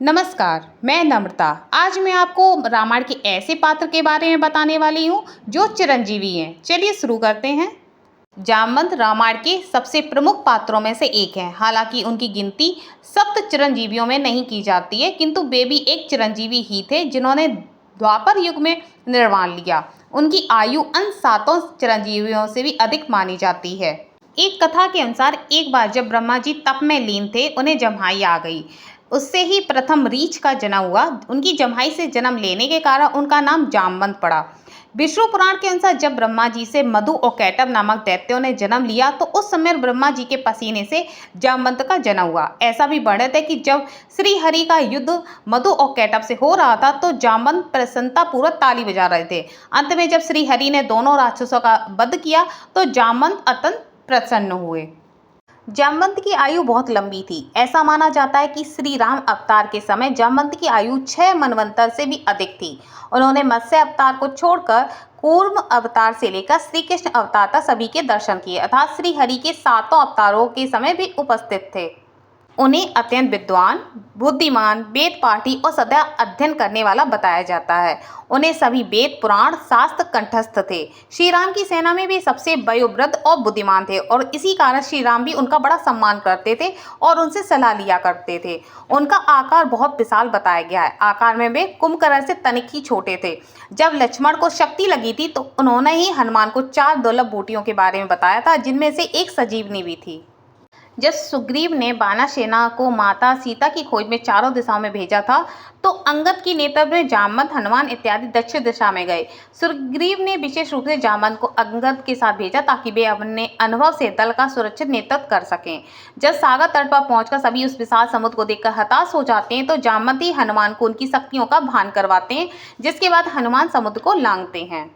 नमस्कार, मैं नम्रता। आज मैं आपको रामायण के ऐसे पात्र के बारे में बताने वाली हूँ जो चिरंजीवी हैं। चलिए शुरू करते हैं। जामवंत रामायण के सबसे प्रमुख पात्रों में से एक हैं। हालांकि उनकी गिनती सप्त चिरंजीवियों में नहीं की जाती है, किंतु वे भी एक चिरंजीवी ही थे जिन्होंने द्वापर युग में निर्वाण लिया। उनकी आयु अन्य सातों चिरंजीवियों से भी अधिक मानी जाती है। एक कथा के अनुसार एक बार जब ब्रह्मा जी तप में लीन थे, उन्हें जम्हाई आ गई। उससे ही प्रथम रीछ का जन्म हुआ। उनकी जम्हाई से जन्म लेने के कारण उनका नाम जामवंत पड़ा। विष्णु पुराण के अनुसार जब ब्रह्मा जी से मधु और कैटभ नामक दैत्यों ने जन्म लिया तो उस समय ब्रह्मा जी के पसीने से जामवंत का जन्म हुआ। ऐसा भी वर्णित है कि जब श्री हरि का युद्ध मधु और कैटभ से हो रहा था तो जामवंत प्रसन्नता पूर्वक ताली बजा रहे थे। अंत में जब श्री हरि ने दोनों राक्षसों का वध किया तो जामवंत अत्यंत प्रसन्न हुए। जामवंत की आयु बहुत लंबी थी। ऐसा माना जाता है कि श्री राम अवतार के समय जामवंत की आयु 6 मनवंतर से भी अधिक थी। उन्होंने मत्स्य अवतार को छोड़कर कूर्म अवतार से लेकर श्री कृष्ण अवतार तक सभी के दर्शन किए, अर्थात श्री हरि के सातों अवतारों के समय भी उपस्थित थे। उन्हें अत्यंत विद्वान, बुद्धिमान, वेद पाठी और सदा अध्ययन करने वाला बताया जाता है। उन्हें सभी वेद, पुराण, शास्त्र कंठस्थ थे। श्री राम की सेना में वे सबसे वयोवृद्ध और बुद्धिमान थे और इसी कारण श्री राम भी उनका बड़ा सम्मान करते थे और उनसे सलाह लिया करते थे। उनका आकार बहुत विशाल बताया गया है। आकार में वे कुंभकर्ण से तनिक ही छोटे थे। जब लक्ष्मण को शक्ति लगी थी तो उन्होंने ही हनुमान को 4 दुर्लभ बूटियों के बारे में बताया था, जिनमें से एक संजीवनी भी थी। जब सुग्रीव ने बानर सेना को माता सीता की खोज में चारों दिशाओं में भेजा था तो अंगद की नेतृत्व में जामवंत, हनुमान इत्यादि दक्षिण दिशा में गए। सुग्रीव ने विशेष रूप से जामवंत को अंगद के साथ भेजा ताकि वे अपने अनुभव से दल का सुरक्षित नेतृत्व कर सकें। जब सागर तट पर पहुंचकर सभी उस विशाल समुद्र को देखकर हताश हो जाते हैं तो जामवंत ही हनुमान को उनकी शक्तियों का भान करवाते हैं, जिसके बाद हनुमान समुद्र को लांघते हैं।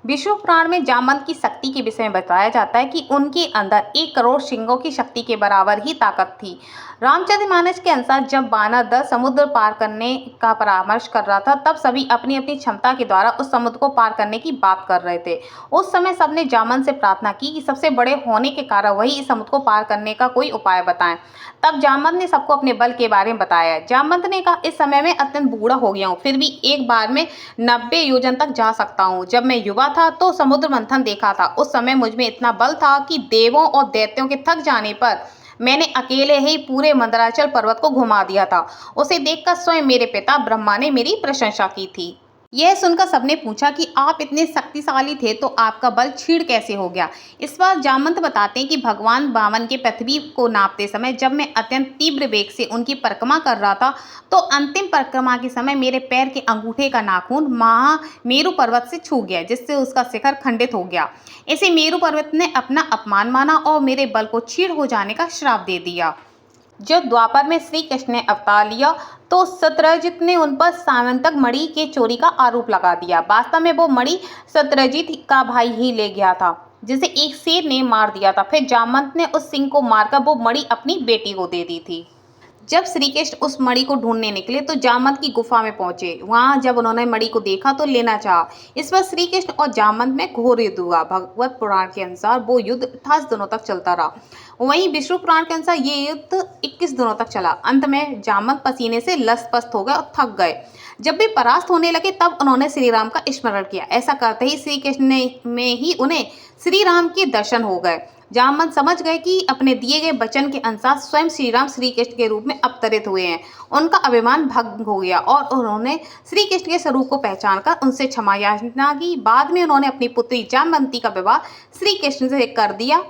विष्णु पुराण में जामवंत की शक्ति के विषय में बताया जाता है कि उनके अंदर 1 करोड़ सिंहों की शक्ति के बराबर ही ताकत थी। रामचरितमानस के अनुसार जब बानर दल समुद्र पार करने का परामर्श कर रहा था तब सभी अपनी अपनी क्षमता के द्वारा उस समुद्र को पार करने की बात कर रहे थे। उस समय सबने जामवंत से प्रार्थना की कि सबसे बड़े होने के कारण वही इस समुद्र को पार करने का कोई उपाय बताएं। तब जामवंत ने सबको अपने बल के बारे में बताया। जामवंत ने कहा, इस समय मैं अत्यंत बूढ़ा हो गया हूँ, फिर भी एक बार में 90 योजन तक जा सकता हूँ। जब मैं युवा था तो समुद्र मंथन देखा था। उस समय मुझ में इतना बल था कि देवों और दैत्यों के थक जाने पर मैंने अकेले ही पूरे मंदराचल पर्वत को घुमा दिया था। उसे देखकर स्वयं मेरे पिता ब्रह्मा ने मेरी प्रशंसा की थी। यह सुनकर सबने पूछा कि आप इतने शक्तिशाली थे तो आपका बल क्षीण कैसे हो गया। इस बार जामवंत बताते हैं कि भगवान वामन के पृथ्वी को नापते समय जब मैं अत्यंत तीव्र वेग से उनकी परिक्रमा कर रहा था तो अंतिम परिक्रमा के समय मेरे पैर के अंगूठे का नाखून महामेरु पर्वत से छू गया, जिससे उसका शिखर खंडित हो गया। इसे मेरु पर्वत ने अपना अपमान माना और मेरे बल को क्षीण हो जाने का श्राप दे दिया। जब द्वापर में श्री कृष्ण ने अवतार लिया तो सत्यजित ने उन पर सामंतक मणि के चोरी का आरोप लगा दिया। वास्तव में वो मणि सत्यजित का भाई ही ले गया था, जिसे एक शेर ने मार दिया था। फिर जामवंत ने उस सिंह को मारकर वो मणि अपनी बेटी को दे दी थी। जब श्री कृष्ण उस मणि को ढूंढने निकले तो जामवंत की गुफा में पहुंचे। वहां जब उन्होंने मणि को देखा तो लेना चाहा। इस पर श्री कृष्ण और जामवंत में घोर युद्ध हुआ। भगवत पुराण के अनुसार वो युद्ध 28 दिनों तक चलता रहा। वहीं विष्णु पुराण के अनुसार ये युद्ध 21 दिनों तक चला। अंत में जामवंत पसीने से लसपस्त हो गए और थक गए। जब वे परास्त होने लगे तब उन्होंने श्री राम का स्मरण किया। ऐसा करते ही श्री कृष्ण में ही उन्हें श्री राम के दर्शन हो गए। जामवंत समझ गए कि अपने दिए गए वचन के अनुसार स्वयं श्री राम श्री कृष्ण के रूप में अवतरित हुए हैं। उनका अभिमान भंग हो गया और उन्होंने श्री कृष्ण के स्वरूप को पहचानकर उनसे क्षमा याचना की। बाद में उन्होंने अपनी पुत्री जामवंती का विवाह श्री कृष्ण से कर दिया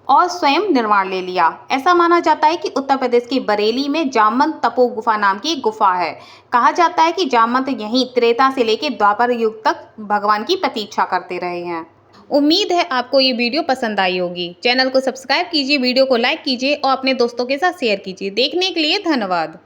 और स्वयं निर्वाण ले लिया। ऐसा माना जाता है कि उत्तर प्रदेश की बरेली में जामवंत तपो गुफा नाम की एक गुफा है। कहा जाता है कि जामवंत यहीं त्रेता से लेकर द्वापर युग तक भगवान की प्रतीक्षा करते रहे हैं। उम्मीद है आपको ये वीडियो पसंद आई होगी। चैनल को सब्सक्राइब कीजिए, वीडियो को लाइक कीजिए और अपने दोस्तों के साथ शेयर कीजिए। देखने के लिए धन्यवाद।